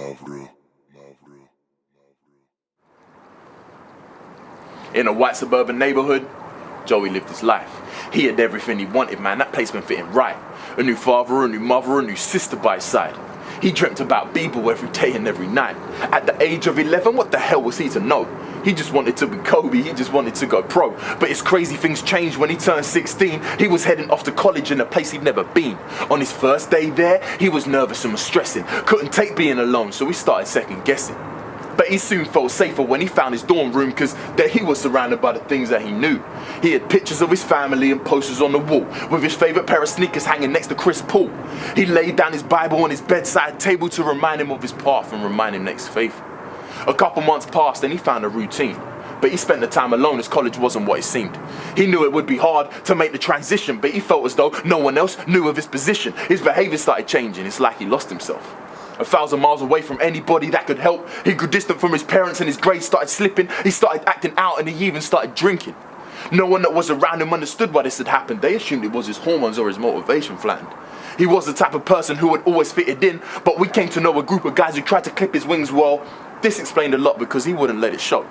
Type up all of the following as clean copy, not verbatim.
Mavro. In a white suburban neighborhood, Joey lived his life. He had everything he wanted, man. That place been fitting right. A new father, a new mother, a new sister by his side. He dreamt about b-ball every day and every night. At the age of 11, what the hell was he to know? He just wanted to be Kobe, he just wanted to go pro. But his crazy things changed when he turned 16. He was heading off to college in a place he'd never been. On his first day there, he was nervous and was stressing. Couldn't take being alone, so he started second guessing. But he soon felt safer when he found his dorm room, cause there he was surrounded by the things that he knew. He had pictures of his family and posters on the wall, with his favourite pair of sneakers hanging next to Chris Paul. He laid down his Bible on his bedside table to remind him of his path and remind him that he's faithful. A couple months passed and he found a routine. But he spent the time alone as college wasn't what it seemed. He knew it would be hard to make the transition, but he felt as though no one else knew of his position. His behaviour started changing, it's like he lost himself. 1,000 miles away from anybody that could help. He grew distant from his parents and his grades started slipping. He started acting out and he even started drinking. No one that was around him understood why this had happened. They assumed it was his hormones or his motivation flattened. He was the type of person who had always fitted in, but we came to know a group of guys who tried to clip his wings. Well, this explained a lot because he wouldn't let it show.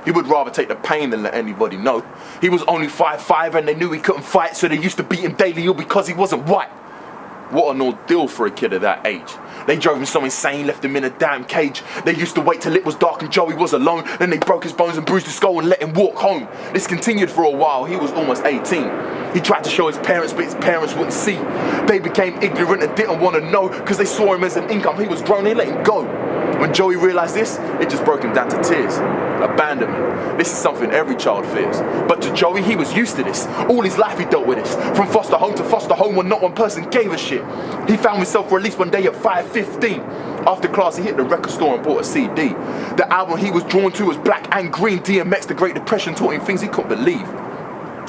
He would rather take the pain than let anybody know. He was only 5'5" and they knew he couldn't fight, so they used to beat him daily all because he wasn't white. What an ordeal for a kid of that age. They drove him so insane, left him in a damn cage. They used to wait till it was dark and Joey was alone. Then they broke his bones and bruised his skull and let him walk home. This continued for a while. He was almost 18. He tried to show his parents, but his parents wouldn't see. They became ignorant and didn't want to know because they saw him as an income. He was grown, they let him go. When Joey realized this, it just broke him down to tears. Abandonment. This is something every child fears. But to Joey, he was used to this. All his life he dealt with this. From foster home to foster home when not one person gave a shit. He found himself released one day at 5:15. After class, he hit the record store and bought a CD. The album he was drawn to was Black and Green. DMX, the Great Depression, taught him things he couldn't believe.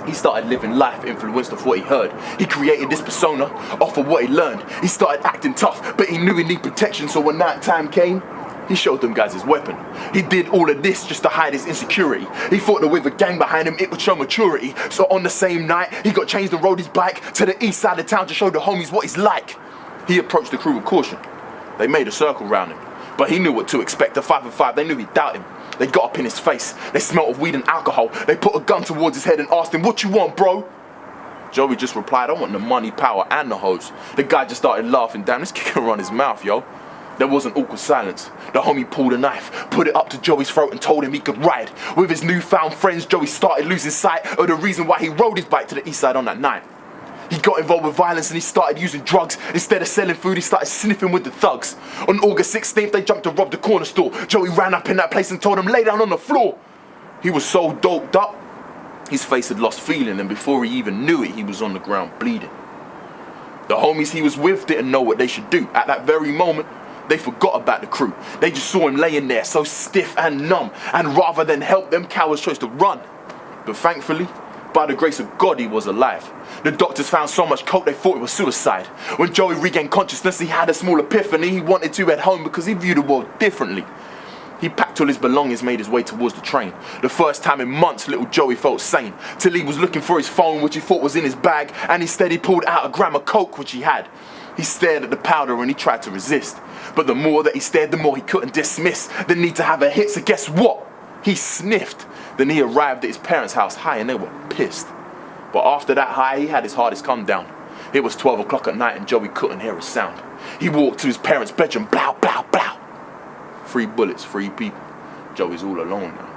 He started living life influenced off what he heard. He created this persona off of what he learned. He started acting tough, but he knew he needed protection, so when that time came, he showed them guys his weapon. He did all of this just to hide his insecurity. He thought that with a gang behind him, it would show maturity. So on the same night, he got changed and rode his bike to the east side of town to show the homies what he's like. He approached the crew with caution. They made a circle around him, but he knew what to expect. At 5'5", they knew he'd doubt him. They got up in his face. They smelled of weed and alcohol. They put a gun towards his head and asked him, "What you want, bro?" Joey just replied, "I want the money, power, and the hoes." The guy just started laughing. Damn, this kid can run his mouth, yo. There was an awkward silence. The homie pulled a knife, put it up to Joey's throat and told him he could ride. With his newfound friends, Joey started losing sight of the reason why he rode his bike to the east side on that night. He got involved with violence and he started using drugs. Instead of selling food, he started sniffing with the thugs. On August 16th, they jumped to rob the corner store. Joey ran up in that place and told him, "Lay down on the floor." He was so doped up, his face had lost feeling, and before he even knew it, he was on the ground bleeding. The homies he was with didn't know what they should do. At that very moment, they forgot about the crew. They just saw him laying there, so stiff and numb, and rather than help them, cowards chose to run. But thankfully, by the grace of God, he was alive. The doctors found so much coke they thought it was suicide. When Joey regained consciousness, he had a small epiphany. He wanted to head home because he viewed the world differently. He packed all his belongings, made his way towards the train. The first time in months, little Joey felt sane, till he was looking for his phone, which he thought was in his bag, and instead he pulled out a gram of coke, which he had. He stared at the powder and he tried to resist. But the more that he stared, the more he couldn't dismiss the need to have a hit, so guess what? He sniffed. Then he arrived at his parents' house high and they were pissed. But after that high, he had his hardest come down. It was 12 o'clock at night and Joey couldn't hear a sound. He walked to his parents' bedroom, blow, blow, blow. 3 bullets, 3 people. Joey's all alone now.